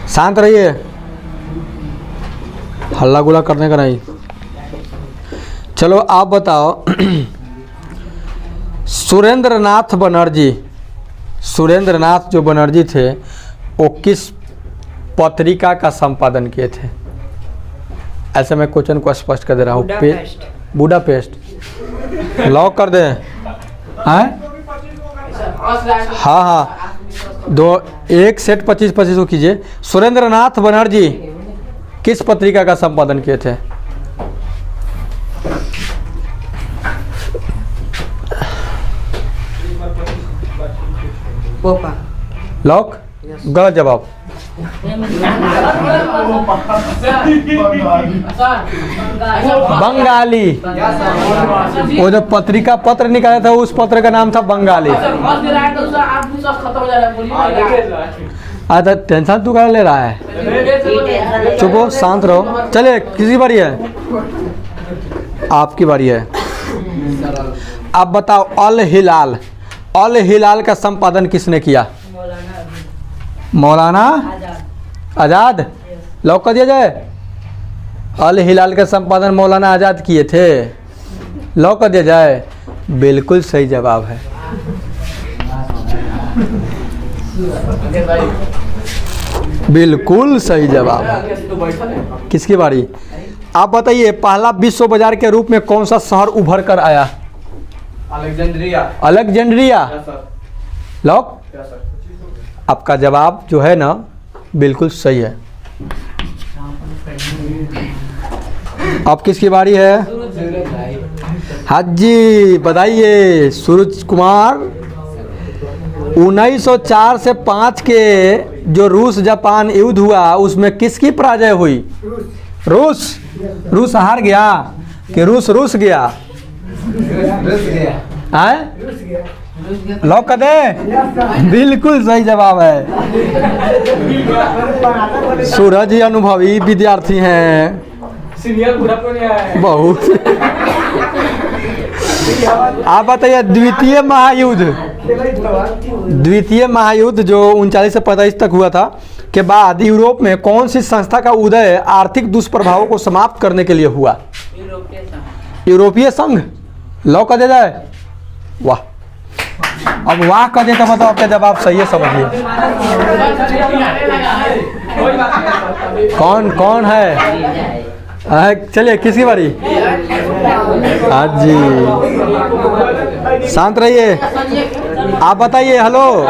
शांत रहिए, हल्ला गुला करने का नहीं। चलो आप बताओ, सुरेंद्रनाथ बनर्जी, सुरेंद्रनाथ जो बनर्जी थे वो किस पत्रिका का संपादन किए थे? ऐसे मैं क्वेश्चन को स्पष्ट कर दे रहा हूँ। बुडापेस्ट लॉक कर दें? हाँ हाँ, दो एक सेट 25-25 को कीजिए। सुरेंद्रनाथ बनर्जी किस पत्रिका का संपादन किए थे? लॉक? गलत जवाब। बंगाली। वो जो पत्रिका पत्र निकाला था उस पत्र का नाम था बंगाली। अच्छा, टेंशन तू क्या ले रहा है? चुप हो, शांत रहो। चलिए, किसी बारी है? आपकी बारी है। आप बताओ, अल हिलाल, अल हिलाल का संपादन किसने किया? मौलाना आजाद। लॉक कर दिया जाए? अल हिलाल का संपादन मौलाना आजाद किए थे। लॉक कर दिया जाए? बिल्कुल सही जवाब है। बिल्कुल सही जवाब। किसकी बारी? आप बताइए, पहला विश्व बाजार के रूप में कौन सा शहर उभर कर आया? अलेक्जेंड्रिया। अलेक्जेंड्रिया। लॉक? आपका जवाब जो है ना बिल्कुल सही है। अब किसकी बारी है? हाँ जी, बताइए। सूरज कुमार, 1904 से 5 के जो रूस जापान युद्ध हुआ उसमें किसकी पराजय हुई? रूस। रूस हार गया कि रूस गया? लॉक कर दे? बिल्कुल सही जवाब है। सूरज ही अनुभवी विद्यार्थी हैं बहुत। आप बताइए, द्वितीय महायुद्ध जो 39 से 45 तक हुआ था के बाद यूरोप में कौन सी संस्था का उदय आर्थिक दुष्प्रभावों को समाप्त करने के लिए हुआ? यूरोपीय संघ। लॉक कर दिया जाए? वाह। अब वाह कर दे तो मतलब आपका जवाब सही है, समझिए। कौन है? चलिए, किसकी बारी? हाँ जी, शांत रहिए। आप बताइए। हेलो,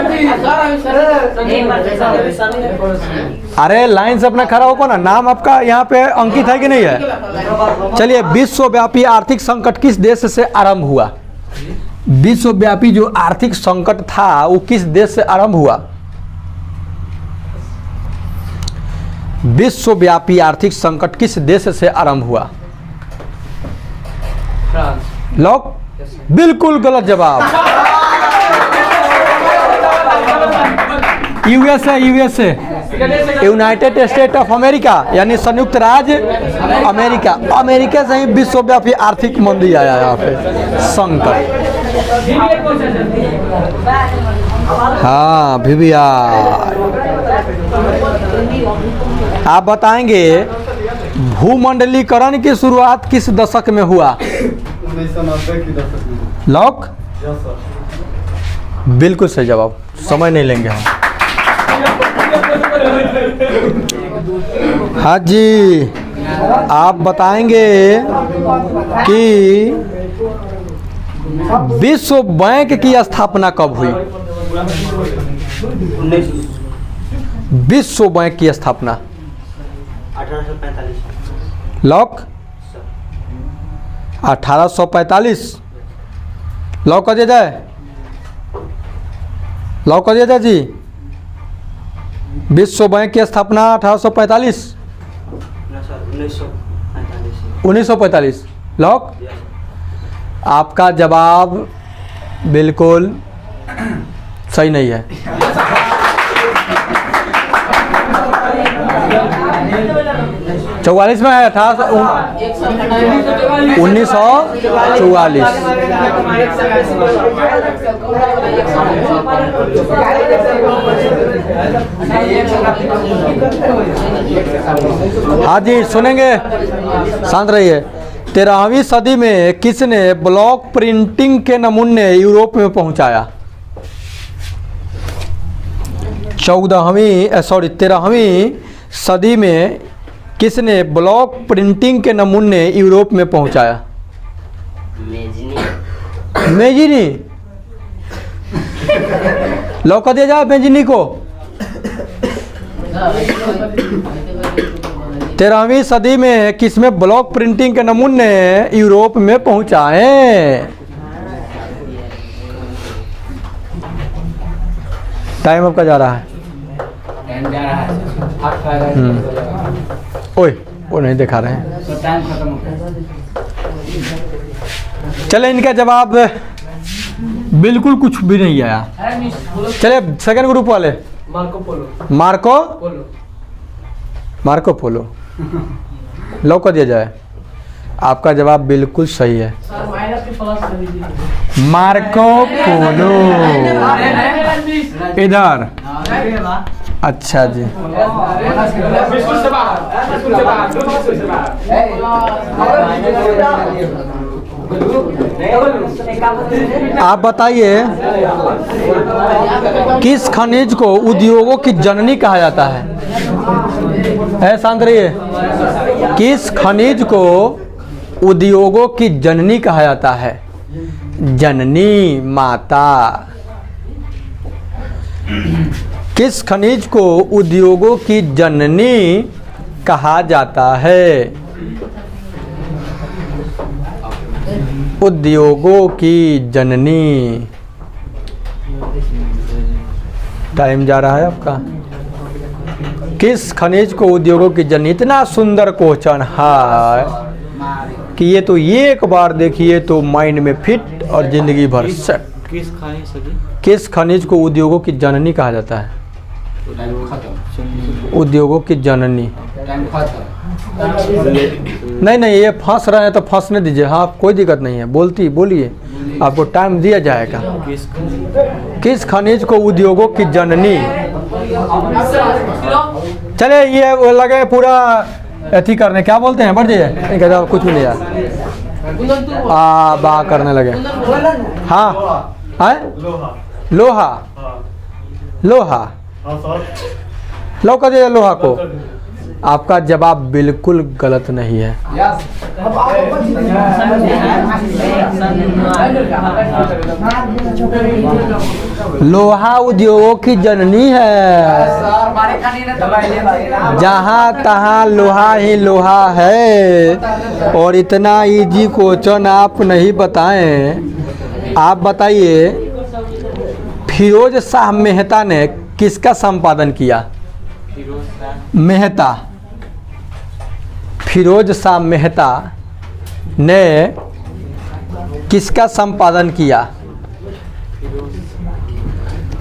अरे लाइन से अपना खड़ा होको ना। नाम आपका यहाँ पे अंकित है कि नहीं है? चलिए, विश्वव्यापी आर्थिक संकट किस देश से आरंभ हुआ? विश्वव्यापी जो आर्थिक संकट था वो किस देश से आरंभ हुआ? विश्वव्यापी आर्थिक संकट किस देश से आरंभ हुआ? फ्रांस। लॉक? बिल्कुल गलत जवाब। USA, United state of America, यानी संयुक्त राज्य अमेरिका। अमेरिका से ही विश्वव्यापी आर्थिक मंदी आया यहाँ पे, संकट। हाँ भिविया, आप बताएंगे भूमंडलीकरण की शुरुआत किस दशक में हुआ? 1990 की दशक में। लॉक? बिल्कुल सही जवाब। समय नहीं लेंगे हम। हाँ जी, आप बताएंगे कि विश्व बैंक की स्थापना कब हुई? विश्व बैंक की स्थापना 1845। लॉक? 1845। लॉक कर दिया जाए? लॉक कर दिया जाए जी? विश्व बैंक की स्थापना 1845। 1945। लॉक? आपका जवाब बिल्कुल सही नहीं है। 44 में आया था 1944। हाँ जी सुनेंगे, शांत रहिए। 13वीं सदी में किसने ब्लॉक प्रिंटिंग के नमूने यूरोप में पहुंचाया? 13वीं सदी में किसने ब्लॉक प्रिंटिंग के नमूने यूरोप में पहुंचाया? मेजिनी। लौका दिया जाए मेजिनी को। 13वीं सदी में किसमें ब्लॉक प्रिंटिंग के नमूने यूरोप में पहुंचाए? टाइम आपका जा रहा है। ओए वो नहीं दिखा रहे हैं। चले इनका जवाब बिल्कुल कुछ भी नहीं आया। चले सेकंड ग्रुप वाले। मार्को पोलो लौका दिया जाए। आपका जवाब बिल्कुल सही है, मार्को पोलो। इधर अच्छा जी। आप बताइए किस खनिज को उद्योगों की जननी कहा जाता है? शांत रहिए। किस खनिज को उद्योगों की जननी कहा जाता है? जननी माता। किस खनिज को उद्योगों की जननी कहा जाता है? उद्योगों की जननी। टाइम जा रहा है आपका। किस खनिज को उद्योगों की जननी? इतना सुंदर क्वेश्चन है कि ये तो एक बार देखिए तो माइंड में फिट और जिंदगी भर सेट। किस खनिज को उद्योगों की जननी कहा जाता है? उद्योगों की जननी। नहीं ये फंस रहे हैं तो फंसने दीजिए। हाँ कोई दिक्कत नहीं है, बोलिए, आपको टाइम दिया जाएगा। किस खनिज को उद्योगों की जननी? चले ये वो लगे पूरा एथी करने, क्या बोलते हैं, बढ़ जाइए। जवाब कुछ भी नहीं यार। बा करने लगे। हाँ लोहा लौका दिया लोहा को। आपका जवाब बिल्कुल गलत नहीं है। लोहा उद्योगों की जननी है। जहाँ तहाँ लोहा ही लोहा है। और इतना इजी क्वेश्चन आप नहीं बताएं। आप बताइए फिरोज शाह मेहता ने किसका संपादन किया? फिरोज शाह मेहता ने किसका संपादन किया?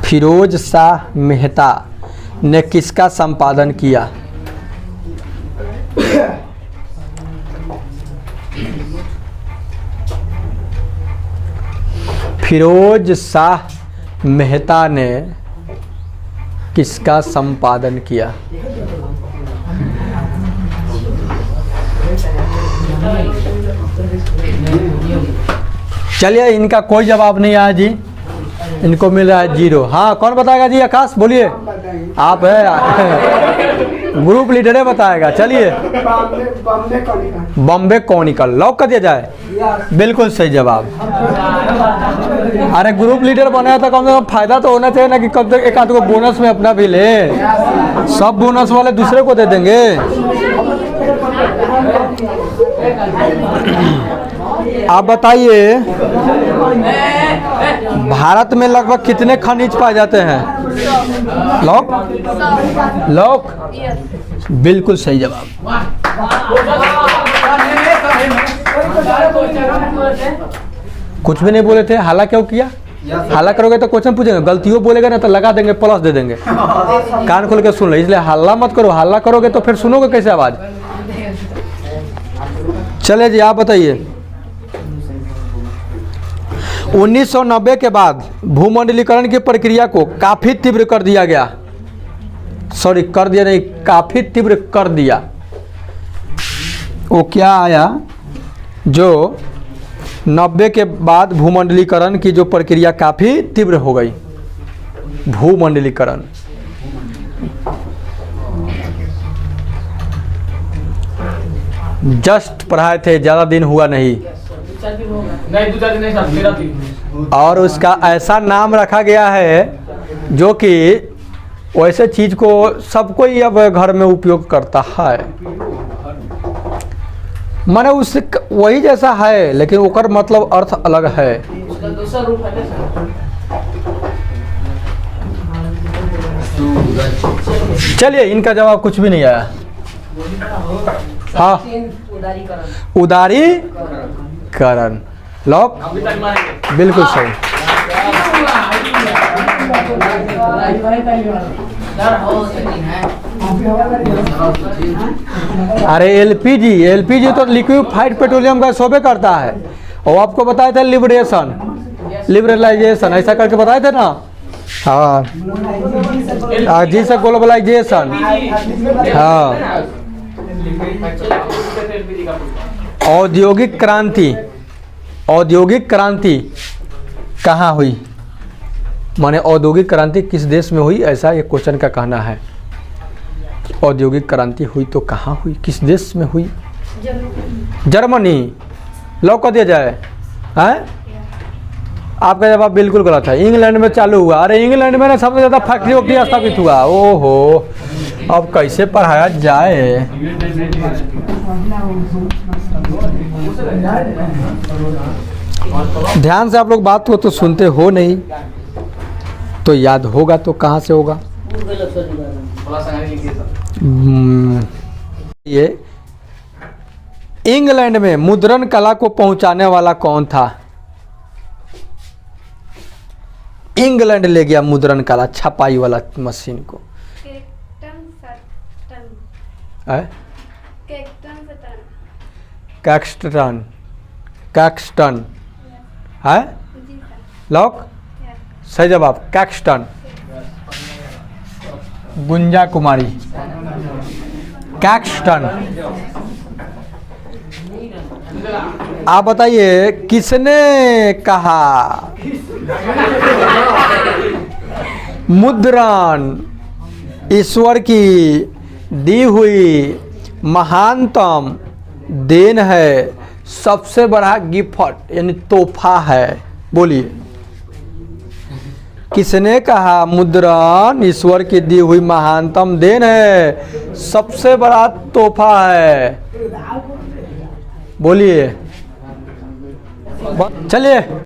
फिरोज शाह मेहता ने किसका संपादन किया? फिरोज शाह मेहता ने किसका संपादन किया? चलिए इनका कोई जवाब नहीं आया जी, इनको मिल रहा है 0। हाँ कौन बताएगा जी? आकाश बोलिए। आप है ग्रुप लीडर है, बताएगा। चलिए बॉम्बे कॉनिकल लॉक कर दिया जाए। बिल्कुल सही जवाब। अरे ग्रुप लीडर बनाया था, कम से कम फायदा तो होना चाहिए ना कि कब तक एक आध को बोनस में अपना भी ले। सब बोनस वाले दूसरे को दे देंगे। आप बताइए भारत में लगभग कितने खनिज पाए जाते हैं? लॉक बिल्कुल सही जवाब। कुछ भी नहीं बोले थे, हाला क्यों किया? हल्ला करोगे तो क्वेश्चन पूछेंगे, गलतियों बोलेगा ना तो लगा देंगे, प्लस दे देंगे। कान खोल के सुन लो, इसलिए हल्ला मत करो, हल्ला करोगे तो फिर सुनोगे कैसे आवाज। चले जी आप बताइए। 1990 के बाद भूमंडलीकरण की प्रक्रिया को काफी तीव्र कर दिया गया, सॉरी कर दिया नहीं, काफी तीव्र कर दिया। वो क्या आया जो 90 के बाद भूमंडलीकरण की जो प्रक्रिया काफी तीव्र हो गई। भूमंडलीकरण जस्ट पढ़ाए थे, ज्यादा दिन हुआ नहीं, 2-4 दिन नहीं साहब, 13 दिन। और उसका ऐसा नाम रखा गया है जो कि वैसे चीज को सब कोई अब घर में उपयोग करता है, माने उससे वही जैसा है लेकिन ओकर मतलब अर्थ अलग है। उसका दूसरा रूप है ना। चलिए इनका जवाब कुछ भी नहीं आया। हाँ, उदारीकरण। उदारीकरण लॉक, अभी तक मारेंगे। बिल्कुल सही। अरे एलपीजी तो लिक्विफाइड पेट्रोलियम का शोबे करता है, और आपको बताया था लिबरलाइजेशन ऐसा करके बताए थे ना। हाँ जी से ग्लोबलाइजेशन। हाँ, औद्योगिक क्रांति, औद्योगिक क्रांति कहाँ हुई, माने औद्योगिक क्रांति किस देश में हुई, ऐसा ये क्वेश्चन का कहना है। औद्योगिक क्रांति हुई तो कहाँ हुई, किस देश में हुई? जर्मनी। लॉक कर दिया जाए। हैं? आपका जवाब बिल्कुल गलत है, इंग्लैंड में चालू हुआ। अरे इंग्लैंड में ना सबसे ज़्यादा फैक्ट्री वैक्ट्री स्थापित हुआ। ओहो, अब कैसे पढ़ाया जाए। ध्यान से आप लोग बात को तो सुनते हो नहीं, तो याद होगा तो कहाँ से होगा। ये इंग्लैंड में मुद्रण कला को पहुंचाने वाला कौन था? इंग्लैंड ले गया मुद्रण कला, छपाई वाला मशीन को। कैक्सटन, कैक्सटन है लॉक, सही जवाब कैक्सटन। गुंजा कुमारी, कैक्सटन। आप बताइए किसने कहा मुद्रण ईश्वर की दी हुई महानतम देन है, सबसे बड़ा गिफ्ट यानी तोहफा है? बोलिए किसने कहा मुद्रण ईश्वर की दी हुई महानतम देन है, सबसे बड़ा तोहफा है? बोलिए। चलिए।